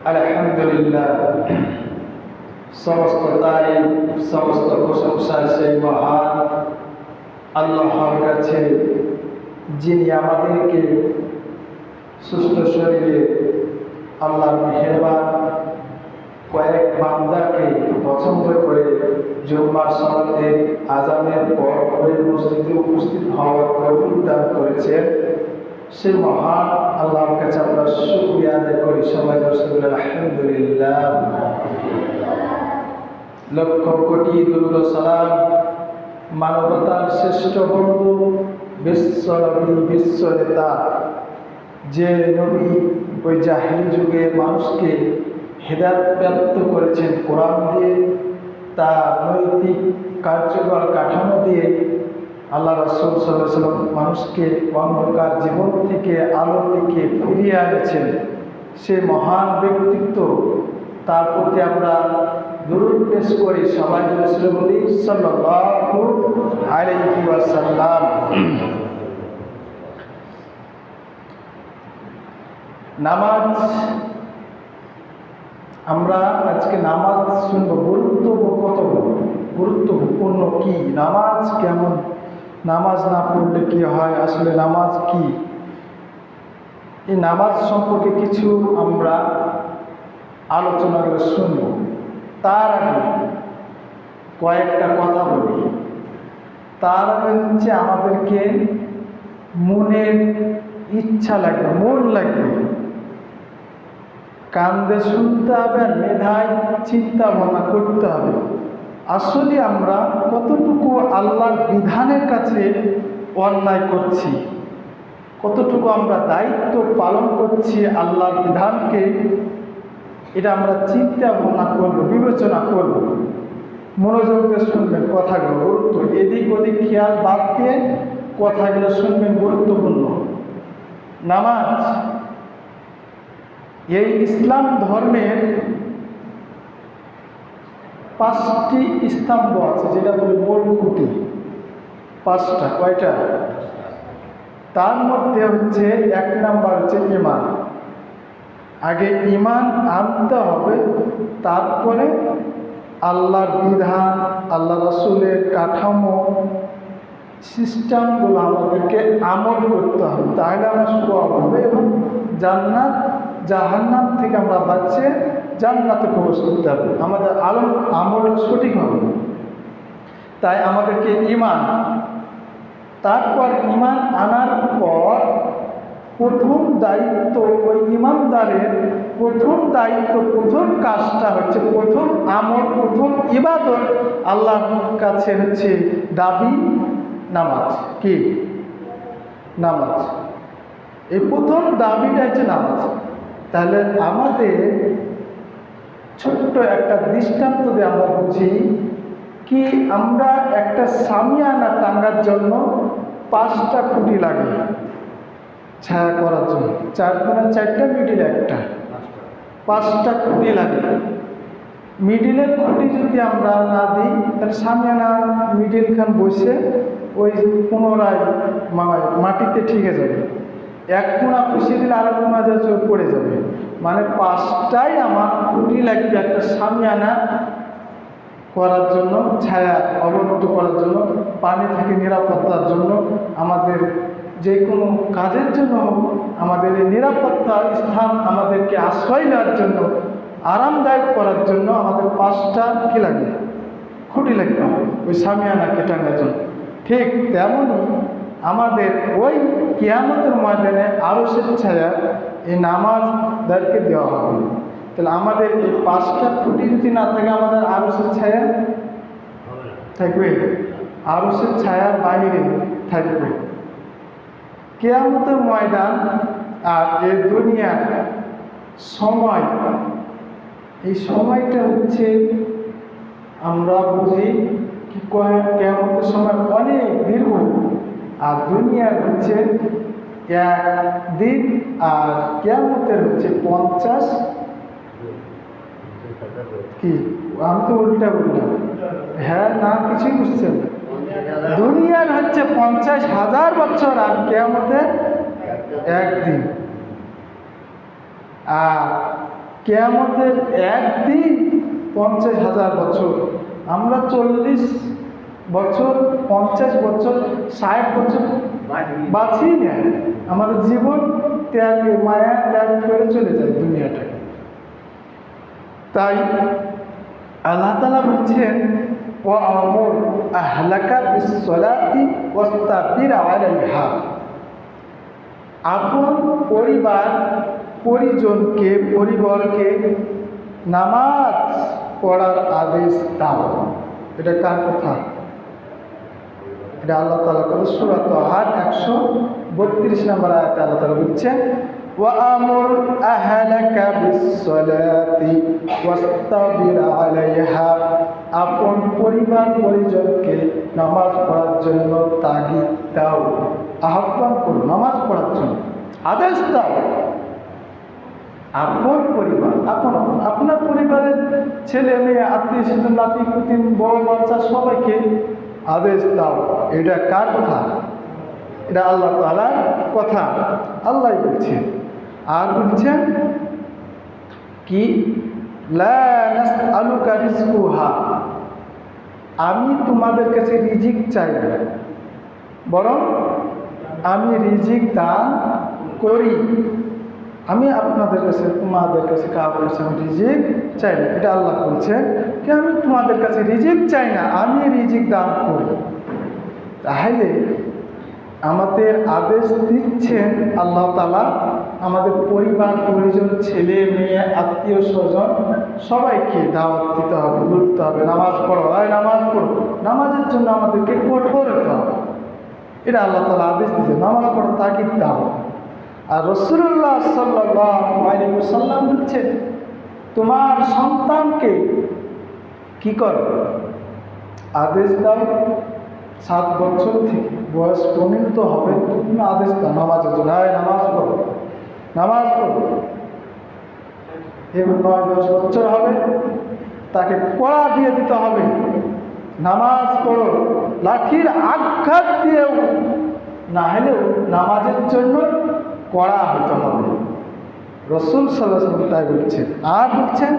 আলহামদুলিল্লাহ, সমস্ত তারিফ, সমস্ত প্রশংসা সেই মহান আল্লাহর কাছে, যিনি আমাদেরকে সুস্থ শরীরে আল্লাহর মেহেরবান কয়েক বান্দাকে পছন্দ করে জুম্মার সালাতে আজানের পর মসজিদে উপস্থিত হওয়ার তৌফিক দান করেছেন। সেই মহান আল্লাহর কাছে আমরা শুকরিয়া আদায় করি। সবাই আলহামদুলিল্লাহ। লক্ষ কোটি দুরূদ ও সালাম মানবতার শ্রেষ্ঠ বন্ধু, বিশ্ব নবী, বিশ্ব নেতা, যে নবী ওই জাহিলি যুগে মানুষকে হেদায়েত প্রাপ্ত করেছেন কোরআন দিয়ে, তার নৈতিক কার্যকর কাঠামো দিয়ে আল্লাহ রাসূল সাল্লাল্লাহু আলাইহি ওয়াসাল্লাম মানুষকে অন্ধকার জীবন থেকে আলোর দিকে ফিরিয়ে আনেছেন। সে মহান ব্যক্তিত্ব, তার প্রতি আমরা দরুদ পেশ করি। সবাই বলি সাল্লাল্লাহু আলাইহি ওয়াসাল্লাম। নামাজ, আমরা আজকে নামাজ শুনবো। গুরুত্বপূর্ণ কি নামাজ, কেমন নামাজ না পড়লে কি হয়, আসলে নামাজ কি, এই নামাজ সম্পর্কে কিছু আমরা আলোচনা করে শুনব। তার আগে কয়েকটা কথা বলি। তার আগে হচ্ছে আমাদেরকে মনের ইচ্ছা লাগবে, মন লাগবে, কান দিয়ে শুনতে হবে, আর মেধায় চিন্তা ভাবনা করতে হবে। আসলে আমরা কতটুকু আল্লাহর বিধানের কাছে অন্যায় করছি, কতটুকু আমরা দায়িত্ব পালন করছি আল্লাহর বিধানকে, এটা আমরা চিন্তা ভাবনা করব, বিবেচনা করব। মনোযোগ দিয়ে শুনবেন কথাগুলো, গুরুত্ব, এদিক ওদিক খেয়াল বাদ দিয়ে কথাগুলো শুনবেন, গুরুত্বপূর্ণ। নামাজ, এই ইসলাম ধর্মের 5টি স্তম্ভ আছে, যেটা বলে মূল খুঁটি। 5টা, কয়টা? তার মধ্যে হচ্ছে 1 নাম্বার হচ্ছে ঈমান। আগে ঈমান আনতে হবে, তারপরে আল্লাহর বিধান, আল্লাহ রাসূলের কাঠামো, সিস্টেমগুলো আমাদেরকে আমল করতে হবে। তাহলে আমরা সওয়াব হবে এবং জান্নাত জাহান্নাম থেকে আমরা বাঁচে জান্নাতে প্রবেশ করতে হবে। আমাদের আমল সঠিক হবে। তাই আমাদেরকে ঈমান, তারপর ঈমান আনার পর প্রথম দায়িত্ব, ওই ঈমানদারের প্রথম দায়িত্ব, প্রথম কাজটা হচ্ছে, প্রথম আমল, প্রথম ইবাদত আল্লাহর কাছে হচ্ছে দাবি নামাজ। কি? নামাজ। এই প্রথম দাবিটা হচ্ছে নামাজ। তাহলে আমাদের ছোট্ট একটা দৃষ্টান্ত দিয়ে আমরা বুঝি কি, আমরা একটা সামিয়ানা টাঙ্গার জন্য 5টা খুঁটি লাগে ছায়া করার জন্য, 4টা, মিডিল একটা, 5টা খুঁটি লাগে। মিডিলের খুঁটি যদি আমরা না দিই, তাহলে সামিয়ানা মিডিলখান বসে ওই পুনরায় মাটিতে ঠিকে যাবে। 1 কোণা খুশিয়ে দিলে আরেক কোণা যা চোখ পড়ে যাবে। মানে 5টাই আমার খুঁটি লাগবে একটা সামিয়ানা করার জন্য, ছায়া অবনত করার জন্য, পানি থেকে নিরাপত্তার জন্য, আমাদের যে কোনো কাজের জন্য, আমাদের এই নিরাপত্তার স্থান আমাদেরকে আশ্রয় দেওয়ার জন্য, আরামদায়ক করার জন্য আমাদের 5টা কি লাগে? খুঁটি লাগবে ওই সামিয়ানাকে টাঙ্গার জন্য। ঠিক তেমনই আমাদের ওই কিয়ামতের ময়দানে আরশের ছায়া এই নামাজদারকে দেওয়া হবে। তাহলে আমাদের এই 5টা খুঁটি যদি না থাকে, আমাদের আরশের ছায়া থাকবে? আরশের ছায়ার বাইরে থাকবে। কিয়ামতের ময়দান আর এই দুনিয়ার সময়, এই সময়টা হচ্ছে আমরা বুঝি কি, কিয়ামতের সময় অনেক দীর্ঘ, আর দুনিয়ার হচ্ছে 1 দিন, আর কিয়ামতের হচ্ছে 50। কি? আমি তো উল্টা বললাম। হ্যাঁ, না, কিছুই বুঝছেন না। দুনিয়ার হচ্ছে 50,000 বছর, আর কিয়ামতের 1 দিন। আর কিয়ামতের একদিন 50,000 বছর। আমরা 40 বছর, 50 বছর, 60 বছর বাঁচি না। আমাদের জীবন ত্যাগে, মায়া ত্যাগ করে চলে যায় দুনিয়াটাকে। তাই আল্লাহ তাআলা বলছেন, ওয়া'মুর আহলাকা বিস-সালাতি ওয়াস্তাবির আলাইহা। আপন পরিবারকে নামাজ পড়ার আদেশ দাও। এটা কার কথা? এটা আল্লাহ তাআলা কথা। সূরা তাহার 132 নম্বর আয়াতে আল্লাহ তাআলা বলছেন, ওয়া'মুর আহলাকা বিস-সালাতি ওয়াস্তাবির আলাইহা। আপন পরিজনকে নামাজ পড়ার জন্য তাগিদ দাও, আহ্বান করো নামাজ পড়ার জন্য, আদেশ দাও। আপন পরিবার, আপনার পরিবারের ছেলে মেয়ে, আত্মীয় স্বজন, নাতি পুতিন, বড় বাচ্চা সবাইকে আদেশ দাও। এটা কার কথা? এটা আল্লাহ তাআলার কথা। আল্লাহ বলছেন। আর বলছেন কি, লা নাসআলুকা রিজকুহা। আমি তোমাদের কাছে রিজিক চাই না, বরং আমি রিজিক দান করি। আমি আপনাদের কাছে, তোমাদের কাছে, কারোর কাছে আমি রিজিক চাই না। এটা আল্লাহ বলছেন কি, আমি তোমাদের কাছে রিজিক চাই না, আমি রিজিক দান করি। তাহলে আমাদের আদেশ দিচ্ছেন আল্লাহ তাআলা, আমাদের পরিবার পরিজন, ছেলে মেয়ে, আত্মীয় স্বজন সবাইকে দাওয়াত দিতে হবে, বলতে হবে নামাজ পড়ো, নামাজ পড়ো। নামাজের জন্য আমাদেরকে কঠোর হতে হবে। এটা আল্লাহ তাআলা আদেশ দিচ্ছে, নামাজ পড়ো, তাগিদ দাও। আর রাসূলুল্লাহ সাল্লাল্লাহু আলাইহি ওয়াসাল্লাম বলছেন, তোমার সন্তানকে কি করো? আদেশ দাও 7 বছর থেকে বয়স পরিণত হবে, তুমি আদেশ দাও নামাজের জন্য, নামাজ পড়ো, নামাজ পড়ো। এবার 9-10 বছর হবে, তাকে পড়া দিয়ে দিতে হবে, নামাজ পড়ো, লাঠির আঘাত দিয়েও না হলেও নামাজের জন্য কড়া হতে হবে। রাসূল সাল্লাল্লাহু আলাইহি ওয়াসাল্লাম তাই বলছেন। আর বলছেন,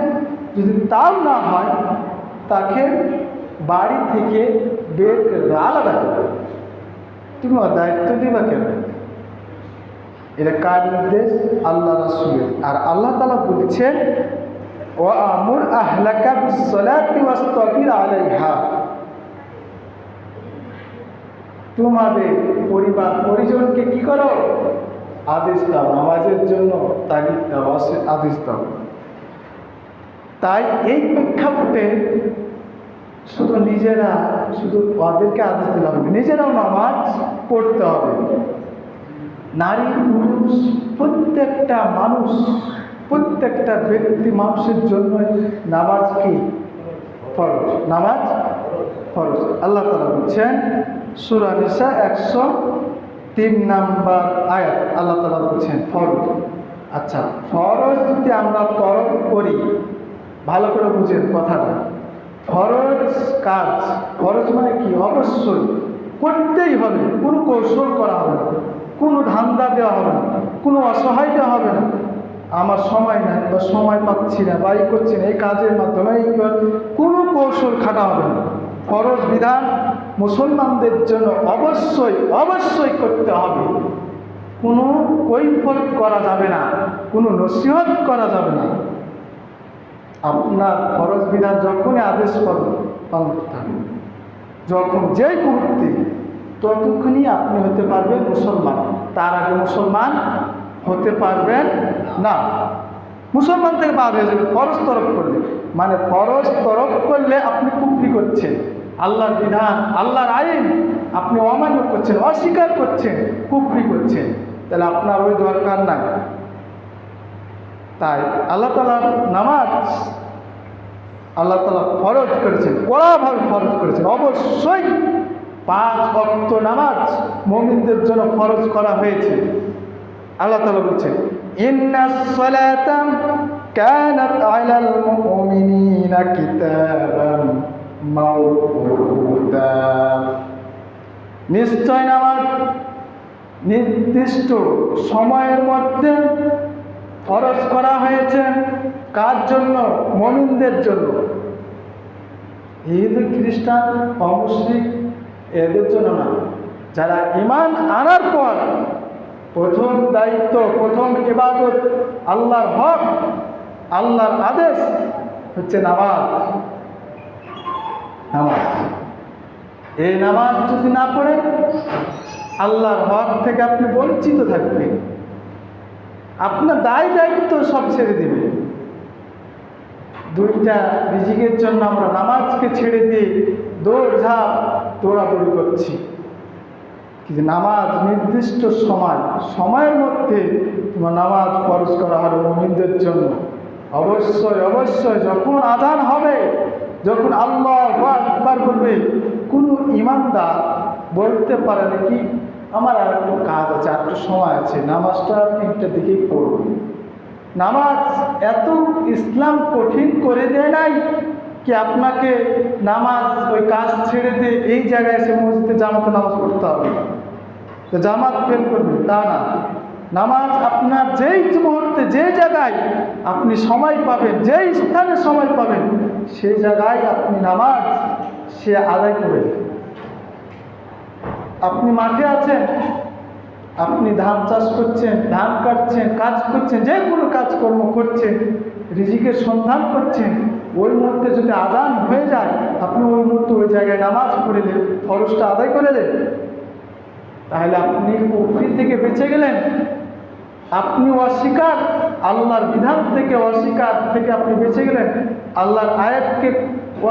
যদি তাও না হয়, তাকে বাড়ি থেকে বের করে আলাদা করে তুমি দায়িত্ব দিবা কেন? এটা কার নির্দেশ? আল্লাহ রাসূলের। আর আল্লাহ তাআলা বলছেন, ওয়া'মুর আহলাকা বিস-সালাতি ওয়াস্তাবির আলাইহা। তোমাদের পরিবার পরিজনকে কি করো? আদেশ দাও, নামাজের জন্য তাগিদ দাও, আদেশ দাও। তাই এই প্রেক্ষাপটে শুধু ওদেরকে আদেশ দিতে হবে, নিজেরাও নামাজ পড়তে হবে। নারী পুরুষ প্রত্যেকটা ব্যক্তি, মানুষের জন্য নামাজ কি ফরজ, নামাজ ফরজ। আল্লাহ তাআলা বলছেন সূরা নিসা 103 নম্বর আয়াত, আল্লাহ তাআলা বলছেন ফরজ। আচ্ছা, ফরজ যদি আমরা তরক করি, ভালো করে বুঝেন কথাটা। ফরজ কাজ, ফরজ মানে কি? অবশ্যই করতেই হবে, কোনো কৌশল করা হবে না, কোনো ধান্দা দেওয়া হবে না, কোনো অসহায় দেওয়া হবে না। আমার সময় নাই বা সময় পাচ্ছি না বা এই করছি না, এই কাজের মাধ্যমে কোনো কৌশল খাটা হবে না। ফরজ বিধান মুসলমানদের জন্য অবশ্যই করতে হবে। কোনো কৈফিয়ত করা যাবে না, কোনো নসিহত করা যাবে না। আপনার ফরজ বিধান যখনই আদেশ পালন করতে হবে, যখন যেই মুহূর্তে, ততক্ষণই আপনি হতে পারবেন মুসলমান। তার আগে মুসলমান হতে পারবেন না। মুসলমান থেকে বাদ হয়ে যাবে ফরজ তরক করলে। মানে ফরজ তরক করলে আপনি কুফরি করছেন, আল্লাহর বিধান, আল্লাহর আইন আপনি অমান্য করছেন, অস্বীকার করছেন, কুফরি করছেন। তাহলে আপনার ওই দরকার নাই। তাই আল্লাহ তাআলা নামাজ আল্লাহ তাআলা ফরজ করেছেন, কড়াভাবে ফরজ করেছেন। অবশ্যই 5 ওয়াক্ত নামাজ মুমিনদের জন্য ফরজ করা হয়েছে। আল্লাহ তাআলা বলছেন, ইন্নাস সালাতা কানাত আলাল মুমিনিনা কিতাবাম মাওকুতা। নিশ্চয় নামাজ নির্দিষ্ট সময়ের মধ্যে ফরজ করা হয়েছে। কার জন্য? মুমিনদের জন্য। ইহুদি খ্রিস্টান অমুসলিম এদের জন্য না। যারা ঈমান আনার পর প্রথম দায়িত্ব, প্রথম ইবাদত, আল্লাহর হক, আল্লাহর আদেশ হচ্ছে নামাজ। নামাজ, এই নামাজ যদি না পড়ে আল্লাহর হক থেকে আপনি বঞ্চিত থাকবেন। আপনার দায়িত্ব সব ছেড়ে দেবে। দুইটা রিজিকের জন্য আমরা নামাজকে ছেড়ে দিয়ে দৌড়ঝাঁপ দৌড়াদৌড়ি করছি। কিন্তু নামাজ নির্দিষ্ট সময়ের মধ্যে তোমার নামাজ ফরজ করা হবে মুমিনদের জন্য। অবশ্যই যখন আযান হবে, যখন আল্লাহু আকবার বলবে, কোনো ঈমানদার বলতে পারে না কি আমার আর একটু কাজ আছে, আর একটু সময় আছে, নামাজটা 3টার দিকেই পড়ব। নামাজ এত ইসলাম কঠিন করে দেয় নাই কি আপনাকে নামাজ ওই কাজ ছেড়ে দিয়ে এই জায়গায় এসে মসজিদে জামাতে নামাজ পড়তে হবে, তো জামাত ফেল করবে, তা না। নামাজ আপনার যেই মুহূর্তে যে জায়গায় আপনি সময় পাবেন, যেই স্থানে সময় পাবেন, সেই জায়গায় আপনি নামাজ সে আদায় করবেন। আপনি মাঠে আছেন, আপনি ধান চাষ করছেন, ধান কাটছেন, কাজ করছেন, যে কোনো কাজকর্ম করছেন, রিজিকের সন্ধান করছেন, ওই মুহূর্তে যদি আযান হয়ে যায়, আপনি ওই মুহূর্তে ওই জায়গায় নামাজ পড়ে দেন, ফরজটা আদায় করে দেন, তাহলে আপনি কুফরি থেকে বেঁচে গেলেন। আপনি অস্বীকার, আল্লাহর বিধান থেকে অস্বীকার থেকে আপনি বেঁচে গেলেন, আল্লাহর আয়াতকে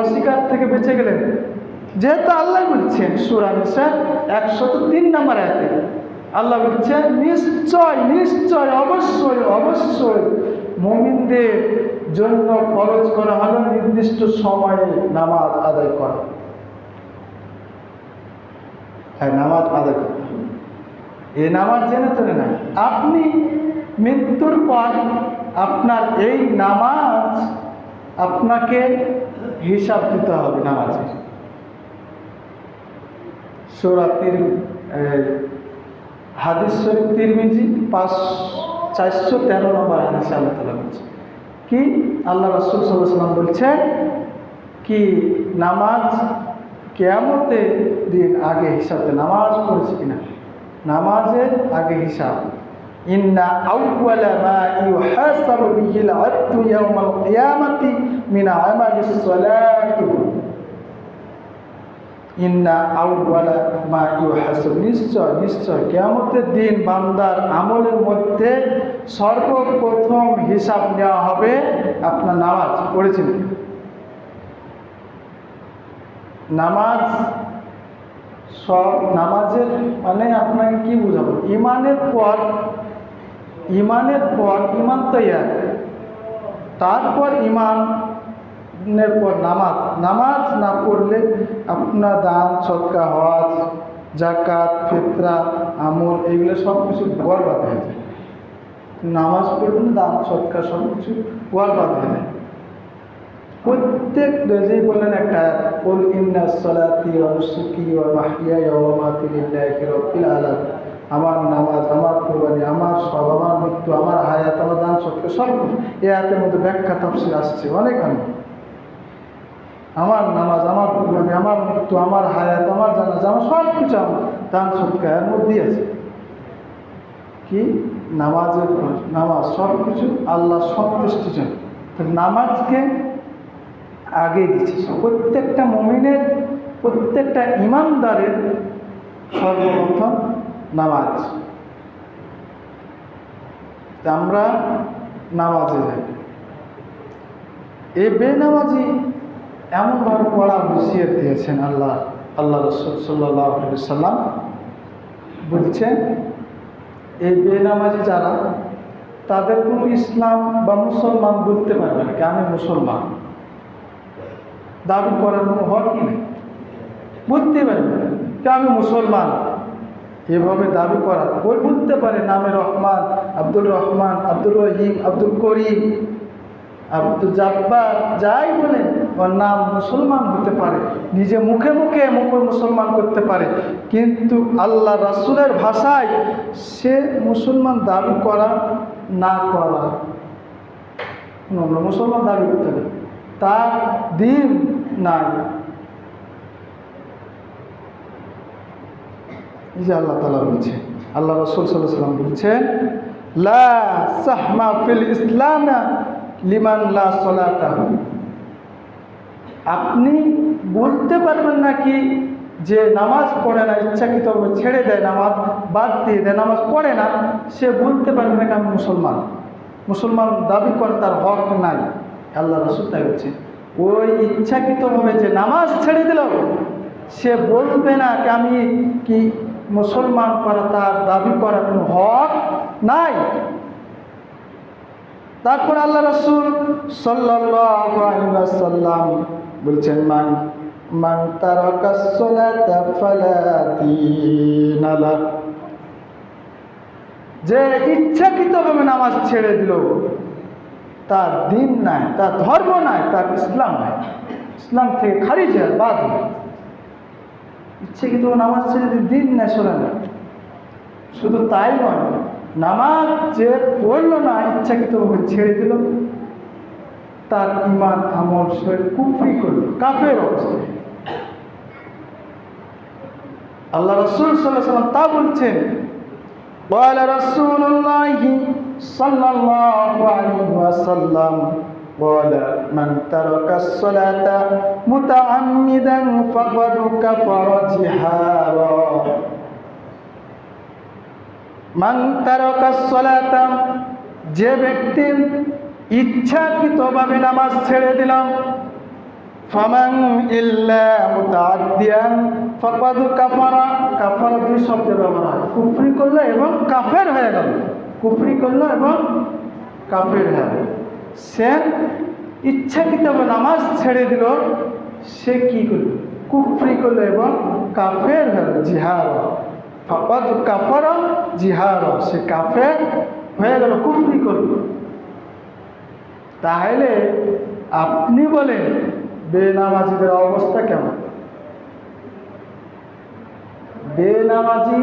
অস্বীকার থেকে বেঁচে গেলেন। যেহেতু আল্লাহ বলছেন সূরা নিসা 103 নম্বর আয়াতে, আল্লাহ বলছেন নিশ্চয় অবশ্যই মুমিনদের জন্য ফরজ করা হলো নির্দিষ্ট সময়ে নামাজ আদায় করা। হ্যাঁ, নামাজ আদায় করতে হবে। এই নামাজ জেনে তোলে না, আপনি মৃত্যুর পর আপনার এই নামাজ আপনাকে হিসাব দিতে হবে। নামাজে সূরা হাদিস শরীফ তিরমিজি 413 নম্বর হাদিসে আল্লাহ তাআলা বলছেন কি, আল্লাহ রাসূল সাল্লাল্লাহু আলাইহি ওয়াসাল্লাম বলছেন কি, নামাজ কিয়ামতের দিন আগে হিসাব, নামাজ পড়েছে কিনা, নামাজের আগে হিসাব। ইন্না আউওয়ালা মা ইউহাসাবু বিহিল আবদু ইয়াওমাল কিয়ামাতি মিন আমালিস সালাতি। ইন্না আউওয়ালা মা ইউহাসাবু, নিশ্চয় কিয়ামতের দিন বান্দার আমলের মধ্যে সর্বপ্রথম হিসাব নেওয়া হবে আপনার নামাজ পড়েছেন। নামাজ, সব নামাজের মানে আপনাকে কি বুঝাবো, ইমানের পর ইমান তো এক, তারপর ইমানের পর নামাজ না পড়লে আপনার দান, সদকা, হজ, যাকাত, ফিতরা, আমল এইগুলো সব কিছু বরবাদ হয়ে যায়। নামাজ পড়লে দান, সদকা সব কিছু বরবাদ হয়ে যায়। প্রত্যেক যেই বললেন একটা, কুল ইন্না সলাতি ওয়া নুসুকি ওয়া মাহইয়ায়া ওয়া মামাতি লিল্লাহি রাব্বিল আলামিন, আমার নামাজ, আমার কুরবানি, আমার সব, আমার মৃত্যু, আমার হায়াত, আমার দান, সদকা সব এই আয়াতের মধ্যে ব্যাখ্যা তাফসীর আসছে অনেক। আমার নামাজ, আমার কুরবানি, আমার মৃত্যু, আমার হায়াত, আমার জানাজা, আমার সব কিছু, আমার দান, সদকা এর মধ্যেই আছে। কি নামাজ সব কিছু আল্লাহ সন্তুষ্টির জন্য, নামাজকে আগে দিচ্ছে। প্রত্যেকটা মুমিনের, প্রত্যেকটা ইমানদারের সর্বপ্রথম নামাজ। আমরা নামাজে যাই, এই বেনামাজি এমনভাবে পড়া বুঝিয়ে দিয়েছেন আল্লাহ রাসূল সাল্লাল্লাহু আলাইহি ওয়াসাল্লাম বলছেন, এই বেনামাজি যারা, তাদের কোনো ইসলাম বা মুসলমান বলতে পারবে না। আমি মুসলমান দাবি করার কোনো হকই নেই, বুঝতে পারবে না আমি মুসলমান, এভাবে দাবি করা। ওই বুঝতে পারে নামে রহমান, আব্দুর রহমান, আব্দুর রহিম, আব্দুল করিম, আব্দুল জাব্বার, যাই বলেন ওর নাম মুসলমান হতে পারে, নিজে মুখে মুসলমান করতে পারে, কিন্তু আল্লাহ রাসূলের ভাষায় সে মুসলমান দাবি করা না করা আমরা মুসলমান দাবি করতে হবে, তার দিন নাই। এই যে আল্লাহ তাআলা বলছে, আল্লাহ রাসূল সাল্লাল্লাহু আলাইহি ওয়াসাল্লাম বলছেন, লা সাহমা ফিল ইসলাম লিমান লা সালাতা। আপনি বলতে পারবেন নাকি যে নামাজ পড়ে না, ইচ্ছাকৃতভাবে ছেড়ে দেয়, নামাজ বাদ দিয়ে দেয়, নামাজ পড়ে না, সে বলতে পারবে না কি আমি মুসলমান। মুসলমান দাবি করে তার হক নাই। আল্লাহ রাসূল তাই বলছে, ওই ইচ্ছাকৃতভাবে যে নামাজ ছেড়ে দিল, সে বলবে না কি আমি কি মুসলমান করা, তার দাবি করার কোনো হক নাই। তারপর আল্লাহ রাসূল সাল্লাল্লাহু আলাইহি ওয়াসাল্লাম বলছেন, মান তারাকাস সালাতা ফালা দীনা লাহু। যে ইচ্ছাকৃতভাবে নামাজ ছেড়ে দিল, তার দিন নাই, তার ধর্ম নাই, তার ইসলাম নাই, ইসলাম থেকে খারিজ হয়, বাদ হয়। ইচ্ছাকৃতভাবে নামাজ ছেড়ে দিয়ে দিন নাই, শোনা না। শুধু তাই নয়, নামাজ যে পড়ল না, ইচ্ছাকৃতভাবে ছেড়ে দিল, তার ঈমান আমল শরীর কুফরি করল, কাফের অবস্থায়। আল্লাহ রাসূল সাল্লাল্লাহু আলাইহি ওয়াসাল্লাম তা বলছেন, قال رسول الله صلى الله عليه وسلم قال من ترك الصلاة متعمدا فقد كفر جهارا। মান তারাকাস সালাতা, যে ব্যক্তি ইচ্ছাকৃতভাবে নামাজ ছেড়ে দিলাম, ফামান ইল্লা মুতাআদ্দিয়ান ফাকাদ কাফারা। কাফারা দুই শব্দের ব্যবহার হয়, কুফরি করলো এবং কাফের হয়ে গেল। কুফরি করলো এবং কাফের হয়ে গেল। সে ইচ্ছাকৃতভাবে নামাজ ছেড়ে দিল, সে কি করলো? কুফরি করলো এবং কাফের হয়ে গেল। জিহার ফাকাদ কাফারা জিহার, সে কাফের হয়ে গেল, কুফরি করল। তাহলে আপনি বলেন বেনামাজিদের অবস্থা কেমন? বেনামাজি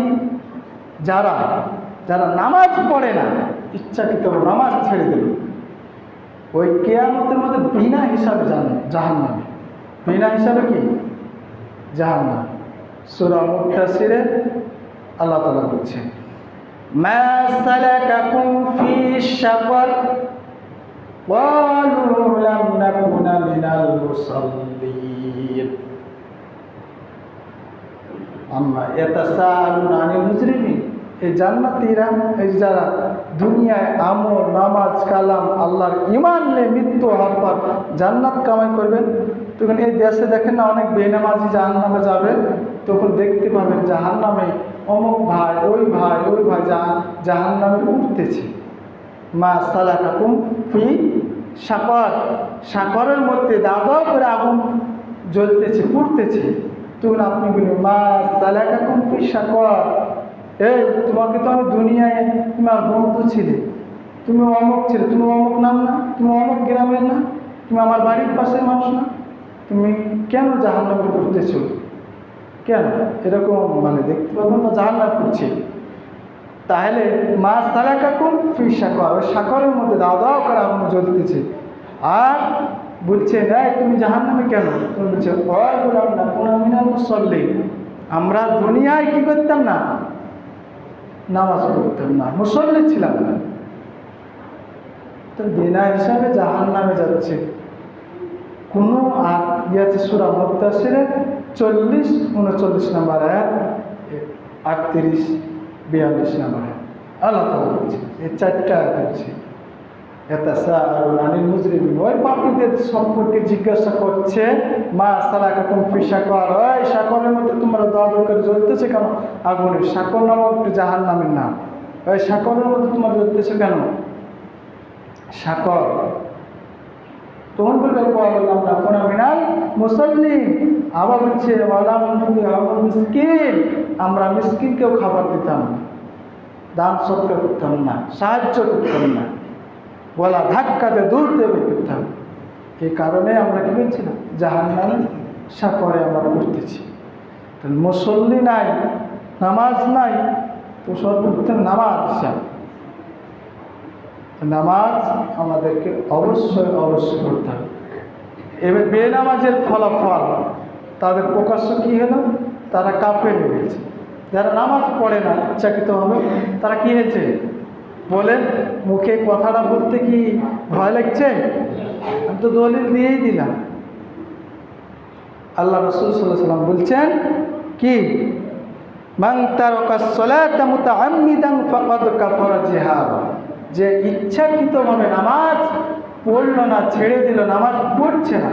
যারা নামাজ পড়ে না, ইচ্ছাকৃত নামাজ ছেড়ে দিল, ওই কিয়ামতের মধ্যে বিনা হিসাবে জাহান্নামে। বিনা হিসাবে কি? জাহান্নাম। সূরা মুত্তাসিরে আল্লাহ তাআলা বলছেন, মা সালাকাকুম ফি সাকার ক্বালু লাম নাকুনা মিনাল মুসাল্লিন আম্মা ইয়াতাসাআলুনা আনিল মুজরিমিন। এই জান্নাতীরা, এই যারা দুনিয়ায় আমল, নামাজ, কালাম, আল্লাহর ঈমান নিয়ে মৃত্যু হওয়ার পর জান্নাত কামাই করবেন, তখন এই দেশে দেখেন না অনেক বেনামাজি জাহান্নামে যাবে, তখন দেখতে পাবেন জাহান্নামে অমুক ভাই, ওই ভাই, ওই ভাই জাহান্নামে উঠতেছে। মা সালাকাকুম ফি সাকার, সাকারের মধ্যে দাও দাও করে আগুন জ্বলতেছে, পুড়তেছে। তখন আপনি বলবেন মা সালাকাকুম ফি সাকার, এই তোমাকে তো আমি দুনিয়ায় তোমার বন্ধু ছিলে, তুমি অমুক ছিলে, তুমি অমুক নাম না, তুমি অমুক গ্রামের না, তুমি আমার বাড়ির পাশের মানুষ না, তুমি কেন জাহান্নামে করতেছো? কেন এরকম মানে দেখতে পাবেন না জাহান্নাম করছে। তাহলে মা সালাকাকুম ফি সাকার, ওই সাকারের মধ্যে দাও দাও করে আগুন জ্বলতেছে। আর বলছে না তুমি জাহান্নামে কেন? তুমি বলছে মিনাল মুসাল্লিন, আমরা দুনিয়ায় কি করতাম না? নামাজ পড়তাম না, মুসল্লি ছিলাম না। তো বিনা হিসাবে জাহান্নামে যাচ্ছে। কোনো আছে সূরা মুত্তাসিরের 40-39 নম্বর আয়াত, 38-42 নম্বর আয়াত আল্লাহ তাআলা বলছে, এই চারটা আয়াত আছে। ইয়াতাসাআলুনা আনিল মুজরিমিন, ওই পাপীদের সম্পর্কে জিজ্ঞাসা করছে, মা সালাকাকুম ফি সাকার, ওই সাকারের মধ্যে তোমরা দাও দাও করে জ্বলতেছে কেন? আগুনের সাকর নামক একটি জাহান্নামের নাম। ওই সাকরের মধ্যে তোমরা জ্বলতেছে কেন? সাকর। তখন বলবে আমরা মিনাল মুসাল্লিন, আবার বলছে মিসকিন, আমরা মিসকিনকেও খাবার দিতাম, দান সৎকার করতাম না, সাহায্য করতাম না, বলা ধাক্কাতে দূর দেবে করতাম। এই কারণে আমরা কি করছিলাম? জাহান্নামের সাকরে আমরা পড়তেছি। মুসল্লি নাই, নামাজ নাই, তো সর্বপ্রথম নামাজ হিসাব। নামাজ আমাদেরকে অবশ্যই অবশ্যই করতে হবে। এবার বেনামাজের ফলাফল তাদের প্রকাশ্য কী হলো? তারা কাফের হয়ে গেছে। যারা নামাজ পড়ে না ইচ্ছাকৃতভাবে, তারা কী হয়েছে বলেন? মুখে কথাটা বলতে কি ভয় লাগছে? আমি তো দলিল দিয়েই দিলাম। আল্লাহ রাসূল সাল্লাল্লাহু আলাইহি ওয়াসাল্লাম বলছেন কি, মান তারাকাস সালাতা মুতাআম্মিদান ফাকাদ কাফারা জিহারা, যে ইচ্ছাকৃতভাবে নামাজ পড়ল না, ছেড়ে দিল, নামাজ পড়ছে না,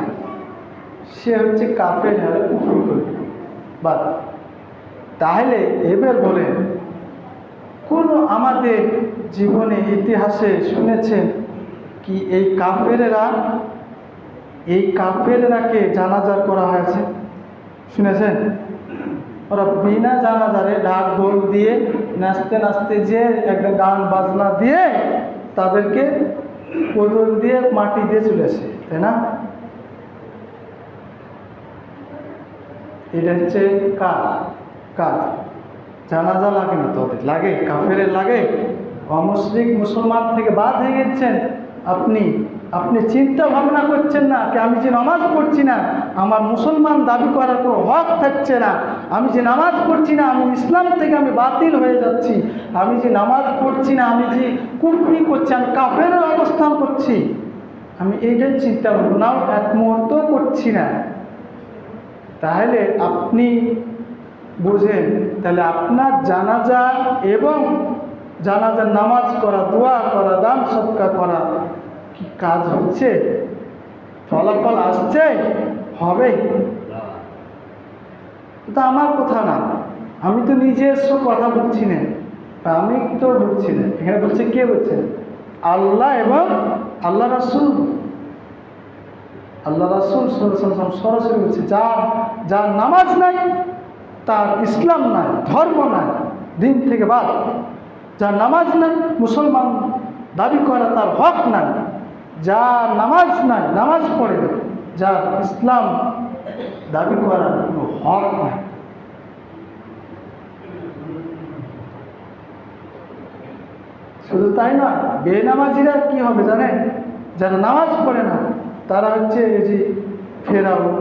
সে হচ্ছে কাফের, আর কুফর করবে। বাদ। তাহলে এবার বলেন, কোন আমাদের জীবনে ইতিহাসে শুনেছেন কি এই কাফেররাকে জানাজা করা হয়েছে? শুনেছেন? ওরা বিনা জানাজারে ঢাক ঢোল দিয়ে নাচতে নাচতে যে একটা গান বাজনা দিয়ে তাদেরকে কোদল দিয়ে মাটি দিয়ে চলেছে, তাই না? এটা হচ্ছে কাজ। জানাজা লাগে না তোদের, লাগে কাফেরের লাগে। অমুসলিম মুসলমান থেকে বাদ হয়ে গেছেন আপনি চিন্তা ভাবনা করছেন না কি আমি যে নামাজ পড়ছি না আমার মুসলমান দাবি করার কোনো হক থাকছে না, আমি যে নামাজ পড়ছি না আমি ইসলাম থেকে আমি বাতিল হয়ে যাচ্ছি, আমি যে নামাজ পড়ছি না আমি যে কুফরি করছি, আমি কাফেরের অবস্থান করছি, আমি এইটার চিন্তা ভাবনাও এক মুহূর্ত করছি না। তাহলে আপনি বুঝেন, তাহলে আপনার জানাজা এবং জানাজার নামাজ করা, দোয়া করা, দান সৎকার করা কি কাজ হচ্ছে? ফলাফল আসছে? হবে? এটা আমার কথা না, আমি তো নিজস্ব কথা বলছি না, আমি তো বলছি না, এখানে বলছে কে বলছেন? আল্লাহ এবং আল্লাহ রাসূল। আল্লাহ রাসূল সরাসরি বলছে, যার নামাজ নাই তার ইসলাম নাই, ধর্ম নাই, দিন থেকে বাদ। যার নামাজ নাই, মুসলমান দাবি করা তার হক নাই। যার নামাজ নাই, নামাজ পড়ে না, যার ইসলাম দাবি করার কোনো হক নাই। শুধু তাই নয়, বেনামাজিরা কি হবে জানেন? যারা নামাজ পড়ে না তারা হচ্ছে এই যে ফেরাউন,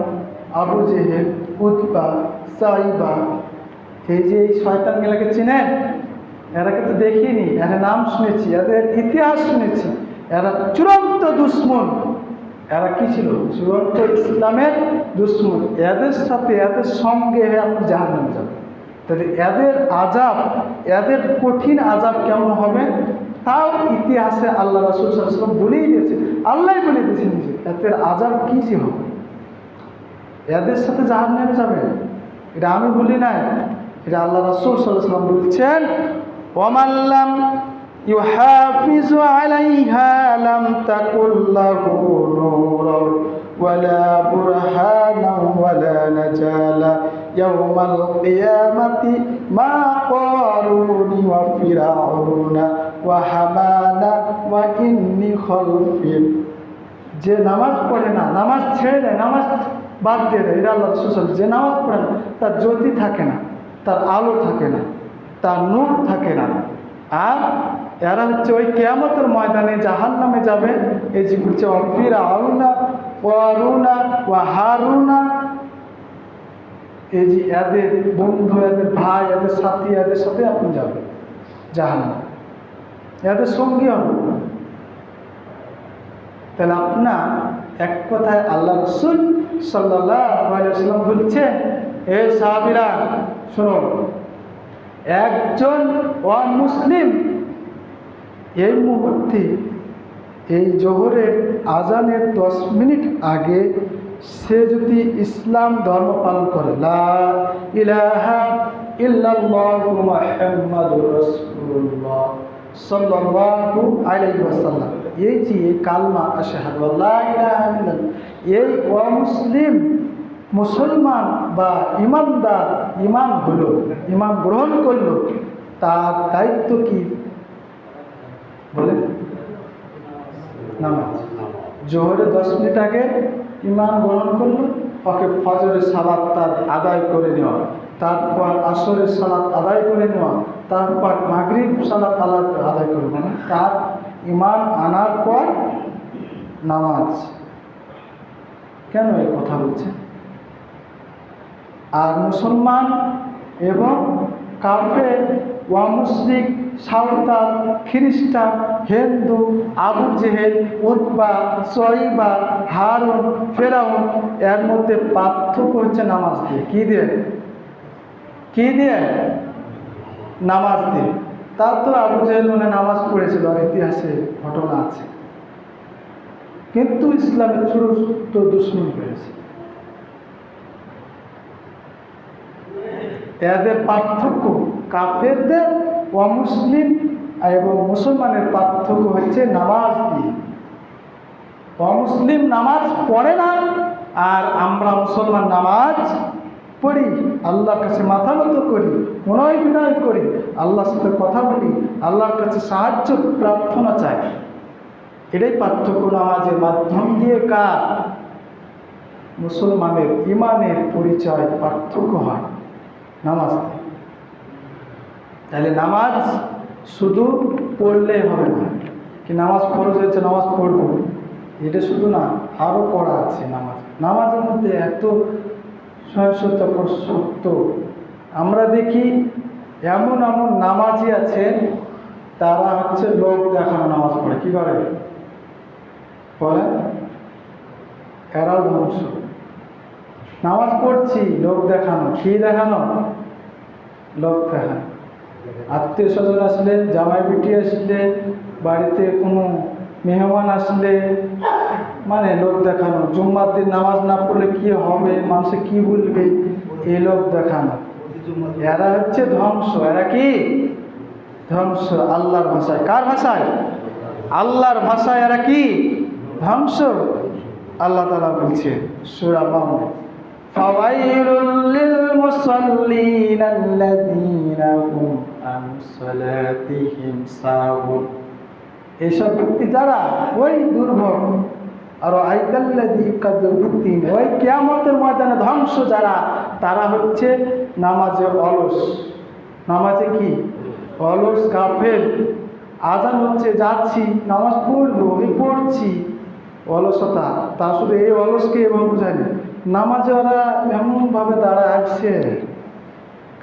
আবু জেহেল, উতবা, সাইবা, এই যে এই শয়তানগুলোকে চিনেন? এরাকে তো দেখিনি, এরা নাম শুনেছি, এদের ইতিহাস শুনেছি, এরা চূড়ান্ত দুশ্মন। এরা কি ছিল? চূড়ান্ত ইসলামের দুশ্মন। এদের সাথে এদের সঙ্গে আপনি জাহান্নামে যাবেন। তাহলে এদের আযাব, এদের কঠিন আযাব কেমন হবে তাও ইতিহাসে আল্লাহ রাসূল সাল্লাল্লাহু আলাইহি ওয়াসাল্লাম বলেই দিয়েছে, আল্লাহই বলে দিয়েছেন যে এদের আযাব কী যে হবে, এদের সাথে জাহান্নামে যাবে। এটা আমি বলি নাই, এটা আল্লাহ রাসূল সাল্লাল্লাহু আলাইহি ওয়াসাল্লাম বলছেন, ওয়ামান লাম ইউহাফিজু আলাইহা লাম তাকুল লাহু নূরুন ওয়ালা বুরহানান ওয়ালা নাজালা ইয়াওমাল কিয়ামাতি মা কারুনি ওয়া ফিরআউনা ওয়া হামানা ওয়া ইন্নি খালফিন। যে নামাজ পড়ে না, নামাজ ছেড়ে দেয়, নামাজ বাদ দিয়ে দেয়, এটা আল্লাহ রাসূল সাল্লাল্লাহু আলাইহি ওয়াসাল্লাম। যে নামাজ পড়ে না তার জ্যোতি থাকে না, তার আলো থাকে না, তার নূর থাকে না। আর এরা হচ্ছে ওই কিয়ামতের ময়দানে জাহান্নামে যাবে। এই যে বলছে ফিরআউনা ওয়ারুনা ওয়া হারুনা, এই যে এদের বন্ধু, এদের ভাই, এদের সাথী, এদের সাথে আপনি যাবেন জাহান্নামে, এদের সঙ্গী হবে। তাহলে আপনার এক কথায় আল্লাহ রাসূল সাল্লাল্লাহু আলাইহি ওয়াসাল্লাম বলছে, এ সাহাবীরা শোনো, একজন অমুসলিম এই মুহূর্তে এই জোহরের আজানের 10 মিনিট আগে সে যদি ইসলাম ধর্ম পালন করে, লা ইলাহা ইল্লাল্লাহু মুহাম্মাদুর রাসূলুল্লাহ সাল্লাল্লাহু আলাইহি ওয়াসাল্লাম, এই যে কালমা আশহাদু আল্লা ইলাহা ইল্লাল্লাহ, এই অমুসলিম মুসলমান বা ইমানদার ইমান হলো, ইমান গ্রহণ করলো, তার দায়িত্ব কি বলে? নামাজ। জোহরে 10 মিনিট আগে ইমান গ্রহণ করলো, ওকে ফজরের সালাত তার আদায় করে নেওয়া, তারপর আসরের সালাত আদায় করে নেওয়া, তারপর মাগরিব সালাত আদায় করবে না, তার ঈমান আনার পর নামাজ। কেন এই কথা বলছে? আর মুসলমান এবং কাফের ওয়া মুশরিক, সাঁওতাল, খ্রিস্টান, হিন্দু, আবু জেহেল, উতবা, শয়বা, হারুন, ফেরাউন, এর মধ্যে পার্থক্য হচ্ছে নামাজ দিয়ে। কি দিয়ে? নামাজ দিয়ে। তার তো আবু জেহেল নামাজ পড়েছিল, আর ইতিহাসে ঘটনা আছে, কিন্তু ইসলামের চূড়ান্ত দুশমন করেছে। এদের পার্থক্য, কাফেরদের অমুসলিম এবং মুসলমানের পার্থক্য হচ্ছে নামাজ দিয়ে। অমুসলিম নামাজ পড়ে না, আর আমরা মুসলমান নামাজ পড়ি, আল্লাহর কাছে মাথা নত করি, বিনয় করি, আল্লাহর সাথে কথা বলি, আল্লাহর কাছে সাহায্য প্রার্থনা চাই। এটাই পার্থক্য নামাজের মাধ্যম দিয়ে কার? মুসলমানের ঈমানের পরিচয়, পার্থক্য হয় নামাজ। তাহলে নামাজ শুধু পড়লে হবে না, কি নামাজ ফরজ হয়েছে নামাজ পড়ব, এটা শুধু না, আরও পড়া আছে নামাজ। নামাজের মধ্যে এত সত্য। আমরা দেখি এমন এমন নামাজি আছে, তারা হচ্ছে লোক দেখানো নামাজ পড়ে। কি করে? বলে এরাও ধ্বংস। নামাজ পড়ছি, লোক দেখানো। কি দেখানো? লোক দেখানো। আত্মীয় স্বজন আসলে, জামাই বিটি আসলে, বাড়িতে কোনো মেহমান আসলে, মানে লোক দেখানো। জুম্মার দিন নামাজ না পড়লে কি হবে, মানুষে কি বলবে, এই লোক দেখানো। এরা হচ্ছে ধ্বংস। এরা কি ধ্বংস? আল্লাহর ভাষায়। কার ভাষায়? আল্লাহর ভাষায় এরা কি ধ্বংস। আল্লাহ তাআলা বলছেন সূরা মাউন, ফাওয়াইলুল লিল মুসাল্লিনা আল্লাযীনা হুম আন সালাতিহিম সাহুন। এইসব ব্যক্তি যারা ওই দুর্ভোগ, আর আইতাল্লাযী কাযযুবিদ্দিন, ওই কিয়ামতের ময়দানে ধ্বংস যারা, তারা হচ্ছে নামাজে অলস। নামাজে কি অলস, গাফেল। আজান হচ্ছে, যাচ্ছি নামাজ পড়বো, পড়ছি, অলসতা। তা শুধু এই অলসকে এভাবে বোঝায়নি, নামাজে ওরা এমনভাবে দাঁড়ায় আসছে,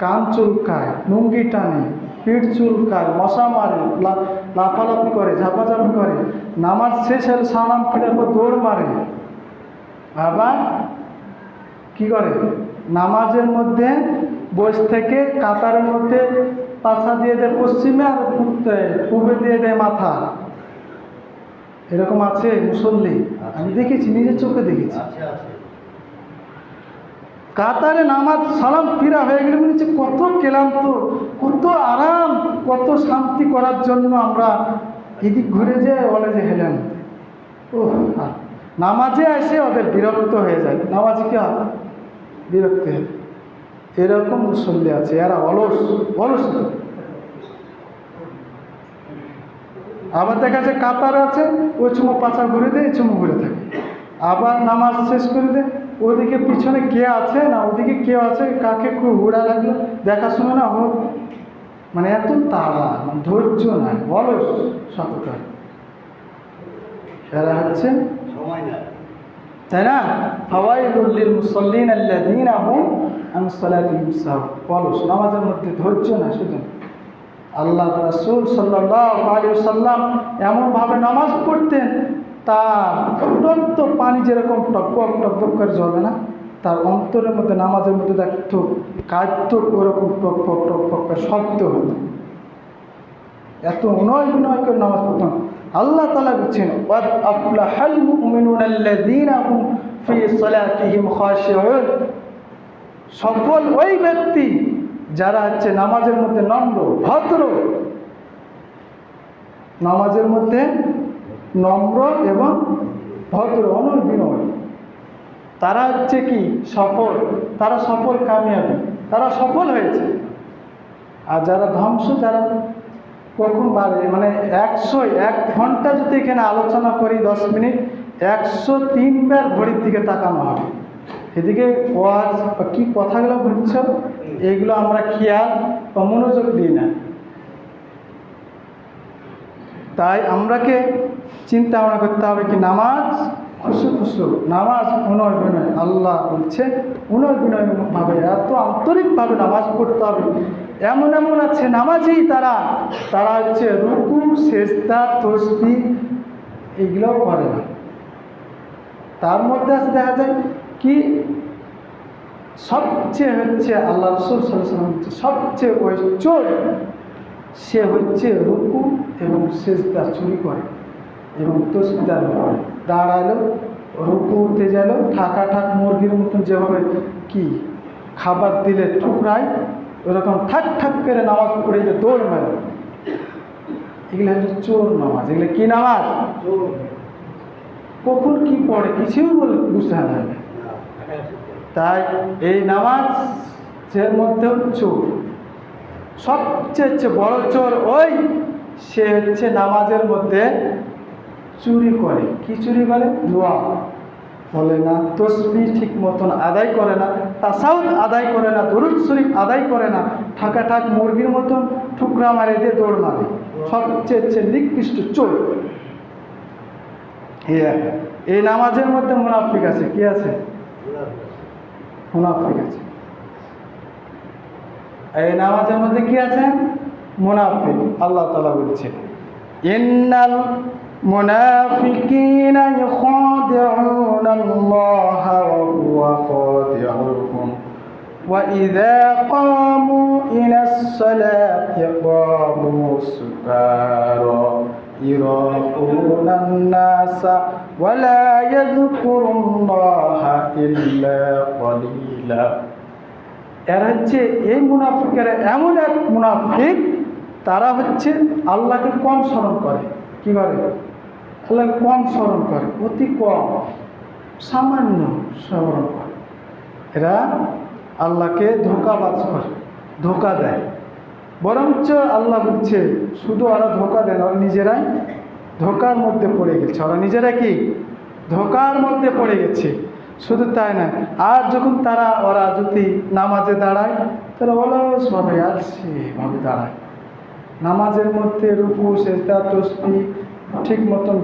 কান চুলকায়, লুঙ্গি টানে, পিঠ চুলকায়, মশা মারে, লাফালাফি করে, ঝাপাঝাপি করে, নামাজ শেষ হলে সালাম ফিরার পর দৌড় মারে। আবার কি করে? নামাজের মধ্যে বসে থেকে কাতারের মধ্যে পাছা দিয়ে দেয় পশ্চিমে, আর পূবে দিয়ে দেয় মাথা। এরকম আছে মুসল্লি, আমি দেখেছি, নিজের চোখে দেখেছি। কাতারে নামাজ সালাম ফিরা হয়ে গেলে মনে হচ্ছে কত ক্লান্ত, কত আরাম, কত শান্তি করার জন্য আমরা এদিক ঘুরে যাই, বলে যে হেলেন। ও নামাজে এসে ওদের বিরক্ত হয়ে যায়। নামাজে কি হয়? বিরক্ত হয়ে। এরকম মুসল্লি আছে, এরা অলস। আবার দেখা যাচ্ছে কাতার আছে, ওই চুমো পাছা ঘুরে দেয়, এই চুমো ঘুরে থাকে। আবার নামাজ শেষ করে দেয়, ওদিকে পিছনে কে আছে না, ওদিকে কেউ আছে, কাকে খুব ঘোরা লাগলো, দেখাশোনা না হোক, মানে এত তাড়া, ধৈর্য নাই, অলস সততার। এরা হচ্ছে তাই না? ফাওয়াইলুল লিল মুসাল্লিন আল্লাযীনা হুম আন সালাতিহিম সাহুন। অলস, নামাজের মধ্যে ধৈর্য না। শুধু আল্লাহ রাসূল সাল্লাল্লাহু আলাইহি ওয়াসাল্লাম এমনভাবে নামাজ পড়তেন, তার ফুটন্ত পানি যেরকম টকবক টকবক করে জ্বলে না, তার অন্তরের মধ্যে নামাজের মধ্যে দেখতো কাঁদতো, ওরকম টকবক টকবক করে শব্দ হতো। এত বিনয় করে নামাজ পড়তেন। আল্লাহ তাআলা বলছেন, ওয়াদ আফলাহাল মুমিনুনা আল্লাযীনা হুম ফি সালাতিহিম খাশিউন। সফল ওই ব্যক্তি যারা হচ্ছে নামাজের মধ্যে নম্র, ভদ্র। নামাজের মধ্যে নম্র এবং ভদ্র, বিনয়, তারা হচ্ছে কি সফল। তারা সফল, কামিয়াবি, তারা সফল হয়েছে। আর যারা ধ্বংস, যারা কখন বাড়ে, মানে 1 ঘন্টা যদি এখানে আলোচনা করি 10 মিনিট, 103 বার ঘড়ির দিকে তাকানো হবে। এদিকে ওয়াজ বা কী কথাগুলো বলছ, এগুলো আমরা খেয়াল বা মনোযোগ দিই না। তাই আমরাকে চিন্তা ভাবনা করতে হবে কি নামাজ খুশু খুশু, নামাজ উনয় বিনয়। আল্লাহ বলছে উনয় বিনয়ভাবে, এত আন্তরিকভাবে নামাজ পড়তে হবে। এমন এমন আছে নামাজি তারা হচ্ছে রুকু সেজদা তসবিহ এগুলোও করে না। তার মধ্যে আছে দেখা যায় কি সবচেয়ে হচ্ছে আল্লাহ রাসূল সাল্লাল্লাহু আলাইহি ওয়াসাল্লাম সবচেয়ে ওই চোর, সে হচ্ছে রুকু এবং সেজদা চুরি করে এবং তসবিহ করে। দাঁড়ালো রুকু উঠতে গেল ঠাক মুরগির মতন যেভাবে কি খাবার দিলে ঠুকরায় ওরকম ঠাক ঠাক করে নামাজ পড়ে যে দৌড় মারে, এগুলো হচ্ছে চোর নামাজ। এগুলো কি নামাজ? কখন কি পড়ে কিছুই বুঝতে হবে না। তাই এই নামাজের মধ্যেও চোর, সবচেয়ে বড় চোর ওই সে হচ্ছে নামাজের মধ্যে চুরি করে। কি চুরি করে? দোয়া বলে না, তসবিহ ঠিক মতন আদায় করে না, তাসাউদ আদায় করে না, দুরূদ শরীফ আদায় করে না, ঠাক মুরগির মতন ঠুকরা মারে দিয়ে দৌড় মারে, সবচেয়ে নিকৃষ্ট চোর। এই নামাজের মধ্যে মুনাফিক আছে। কি আছে? মুনাফিক আছে। এই নামাজের মধ্যে কি আছে? মুনাফিক। আল্লাহ তাআলা বলছে ইন্নাল মুনাফিকিনা ইখাদিউনা আল্লাহা ওয়া হুয়া খাদিউহুম ওয়া ইযা ক্বামু ইলাস সালাতি ক্বামু সুকারা ইরাউনান নাসা ওয়া লা ইয়াযকুরুল্লাহা ইল্লা ক্বালিলা। এরা হচ্ছে এই মুনাফিকেরা এমন এক মুনাফিক, তারা হচ্ছে আল্লাহকে কম স্মরণ করে। কি করে? আল্লাহকে কম স্মরণ করে, অতি কম, সামান্য স্মরণ করে। এরা আল্লাহকে ধোঁকাবাজ করে, ধোঁকা দেয়। বরঞ্চ আল্লাহ বলছে শুধু ওরা ধোঁকা দেয় না, ওরা নিজেরাই ধোঁকার মধ্যে পড়ে গেছে। ওরা নিজেরা কি ধোঁকার মধ্যে পড়ে গেছে। শুধু তাই না, আর যখন ওরা যদি নামাজে দাঁড়ায় তারা অলসভাবে আর সেভাবে দাঁড়ায়। নামাজের মধ্যে রুকু সেজদা তসবিহ ঠিক মতন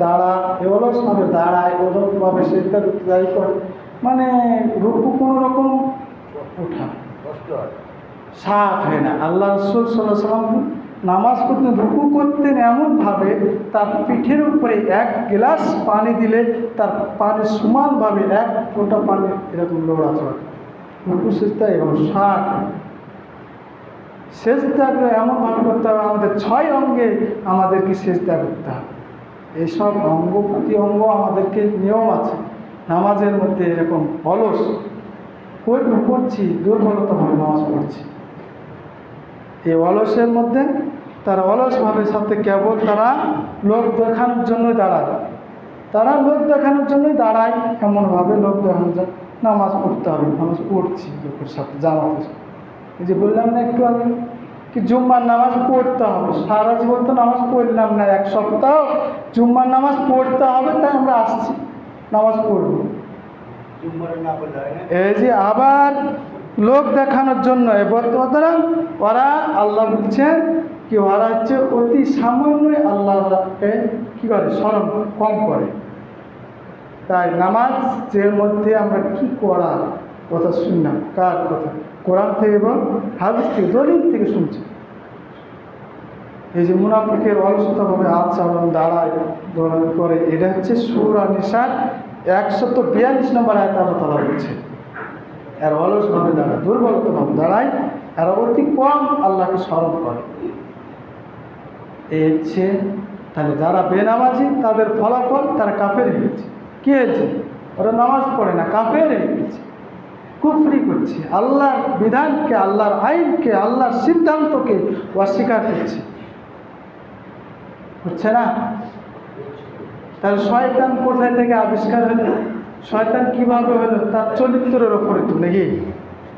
অলসভাবে দাঁড়ায়, অলসভাবে সেজদা দায়ী করে, মানে রুকু কোনো রকম ওঠা সাত হয় না। আল্লাহ রাসূল সাল্লাল্লাহু আলাইহি ওয়াসাল্লাম নামাজ করতেন, রুকু করতেন এমনভাবে তার পিঠের উপরে এক গ্লাস পানি দিলে তার পানি সমানভাবে এক ফোঁটা পানি এরকম লড়াচড়া। রুকু সেজদা এবং ষাট সেজদাগুলো এমনভাবে করতে হবে, আমাদের 6 অঙ্গে আমাদেরকে সেজদা করতে হবে। এইসব অঙ্গ প্রতি অঙ্গ আমাদেরকে নিয়ম আছে। নামাজের মধ্যে এরকম অলস করছি, দুর্বলতাভাবে নামাজ পড়ছি, এই অলসের মধ্যে তারা অলসভাবে সাথে কেবল তারা লোক দেখানোর জন্যই দাঁড়ায়। তারা লোক দেখানোর জন্যই দাঁড়ায়, এমনভাবে লোক দেখানোর জন্য নামাজ পড়তে হবে। নামাজ পড়ছি লোকের সাথে, জামাতের সাথে। এই যে বললাম না একটু আগে কি জুম্মার নামাজ পড়তে হবে, সারা জীবন তো নামাজ পড়লাম না, এক সপ্তাহ জুম্মার নামাজ পড়তে হবে, তাই আমরা আসছি নামাজ পড়ব। এই যে আবার লোক দেখানোর জন্য বর্তমানে ওরা আল্লাহ বলছেন কি ওরা হচ্ছে অতি সামান্যই আল্লাহকে কি করে স্মরণ কম করে। তাই নামাজের মধ্যে আমরা কি করার কথা শুনলাম, কার কথা? কোরআন থেকে এবং হাদিস থেকে, দলিল থেকে শুনছি। এই যে মুনাফিকের অলসতাভাবে আচরণ দাঁড়ায় দৌড়াদৌড়ি করে, এটা হচ্ছে সূরা নিসার 142 নম্বর আয়াত আল্লাহ তাআলা বলছে। এর অলসভাবে দাঁড়ায়, দুর্বলতাভাবে দাঁড়ায়, এরা অতি কম আল্লাহকে স্মরণ করে। এই হচ্ছে তাহলে যারা বেনামাজি তাদের ফলাফল, তারা কাফের হয়ে গেছে। কি হয়েছে? ওরা নামাজ পড়ে না, কাফের হয়ে গেছে, কুফরি করছে, আল্লাহর বিধানকে, আল্লাহর আইনকে, আল্লাহর সিদ্ধান্তকে অস্বীকার করছে, হচ্ছে না? তাহলে শয়তান কোথায় থেকে আবিষ্কার হলো? শয়তান কিভাবে হলো? তার চরিত্রের ওপরে তো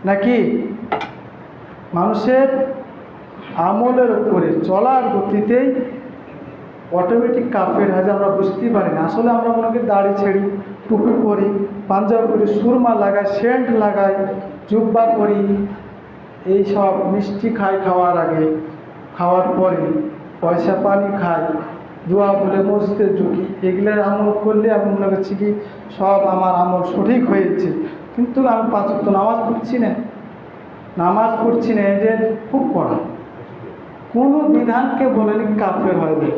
নাকি মানুষের আমলের উপরে চলার গতিতেই অটোমেটিক কাফের হয়, আমরা বুঝতেই পারি না। আসলে আমরা মনে করি দাড়ি ছেড়ি, টুপি পরি, পাঞ্জাবি পরি, সুরমা লাগাই, সেন্ট লাগাই, জুব্বা পরি, এইসব মিষ্টি খাই খাওয়ার আগে, খাওয়ার পরে পয়সা পানি খাই, দোয়া বলে মসজিদে ঢুকি, এগুলোর আমল করলে আমি মনে করছি কি সব আমার আমল সঠিক হয়েছে, কিন্তু আমি 5 ওয়াক্ত নামাজ পড়ছি না, এই যে খুব কড়া। কোনো বিধানকে বলেনি কাফের হয়ে যায়।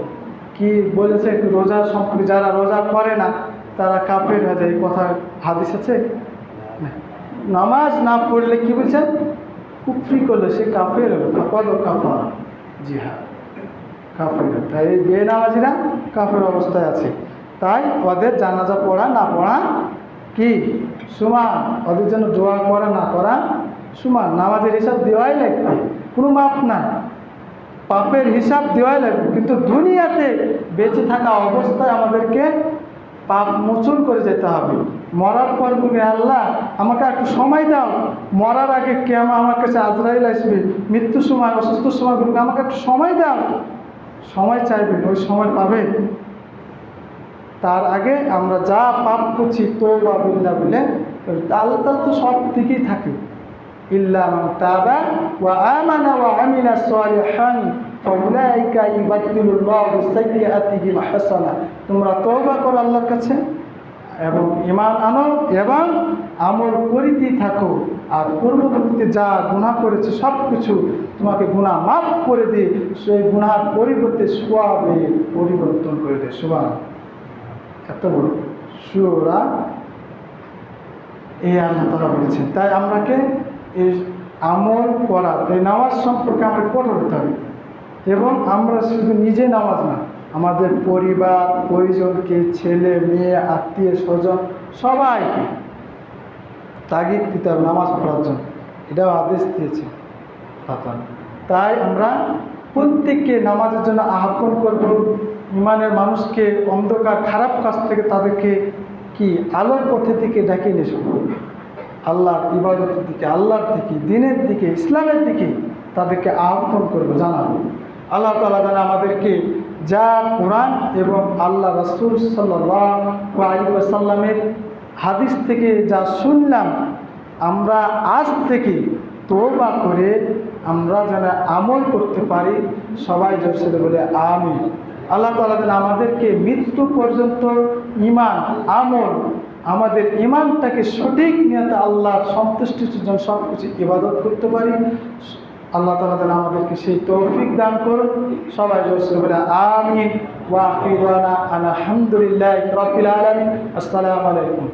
কি বলেছে রোজা সম্পর্কে, যারা রোজা করে না তারা কাফের হয়ে যায়, এই কথা হাদিস আছে না। নামাজ না পড়লে কি বলছেন, কুফরি করলে সে কাফের হবে, কত কাফার, জি হ্যাঁ কাফের। তাই এই বেনামাজিরা কাফের অবস্থায় আছে, তাই ওদের জানাজা পড়া না পড়া কি সমান, ওদের জন্য দোয়া করা না করা সমান। নামাজের হিসাব দেওয়াই লাগবে, কোনো মাপ নাই, পাপের হিসাব দেওয়াই লাগবে। কিন্তু দুনিয়াতে বেঁচে থাকা অবস্থায় আমাদেরকে পাপ মোচন করে যেতে হবে। মরার পর বলবে আল্লাহ আমাকে একটু সময় দাও, মরার আগে কেমন আমার কাছে আজরাইল আসবে, মৃত্যুর সময় অসুস্থ সময় বলবে আমাকে একটু সময় দাও, সময় চাইবেন, ওই সময় পাবেন। তার আগে আমরা যা পাপ করছি তওবা বিল্লাহ বলে, আল্লাহ তাআলা তো সব দিকেই থাকে। ইল্লা মান তাবা ওয়া আমানা ওয়া আমিলা সালিহান ফাউলাইকা ইউবাদদিলুল্লাহু সাইয়্যাতিহিম হাসানা। তোমরা তওবা করো আল্লাহর কাছে এবং ঈমান আনো এবং আমল করিতেই থাকো, আর পূর্ববর্তীতে যা গুনাহ করেছে সব কিছু তোমাকে গুনাহ মাফ করে দিয়ে সেই গুনাহর পরিবর্তে সওয়াবে পরিবর্তন করে দেয়। সুবহান, এত বড় সূরা এই আল্লাহ তাআলা বলেছেন। তাই আমরাকে এই আমল করা, এই নামাজ সম্পর্কে আমরা কঠোর হতে হবে। এবং আমরা শুধু নিজে নামাজ না, আমাদের পরিবার পরিজনকে, ছেলে মেয়ে আত্মীয় স্বজন সবাইকে তাগিদ দিতে হবে নামাজ পড়ার জন্য, এটাও আদেশ দিয়েছে। তাই আমরা প্রত্যেককে নামাজের জন্য আহ্বান করব। ইমানের মানুষকে অন্ধকার খারাপ কাজ থেকে তাদেরকে কি আলোর পথের দিকে ডেকে নিয়ে আসবো, আল্লাহর ইবাদতের দিকে, আল্লাহর দিকে, দিনের দিকে, ইসলামের দিকে তাদেরকে আহ্বান করবো, জানাবো। আল্লাহ তাআলা যেন আমাদেরকে যা কোরআন এবং আল্লাহ রাসূল সাল্লাল্লাহু আলাইহি ওয়াসাল্লামের হাদিস থেকে যা শুনলাম, আমরা আজ থেকে তওবা করে আমরা যেন আমল করতে পারি। সবাই জোরসে বলে আমিন। আল্লাহ তাআলা যেন আমাদেরকে মৃত্যু পর্যন্ত ঈমান আমল, আমাদের ঈমানটাকে সঠিক নিয়তে আল্লাহর সন্তুষ্টির জন্য সব কিছু ইবাদত করতে পারি। আল্লাহ তাআলা যেন আমাদেরকে সেই তৌফিক দান করুন। সবাই জোরসে বলে আমিন। ওয়া আখিরু দাওয়ানা আলহামদুলিল্লাহি রাব্বিল আলামিন। আসসালামু আলাইকুম।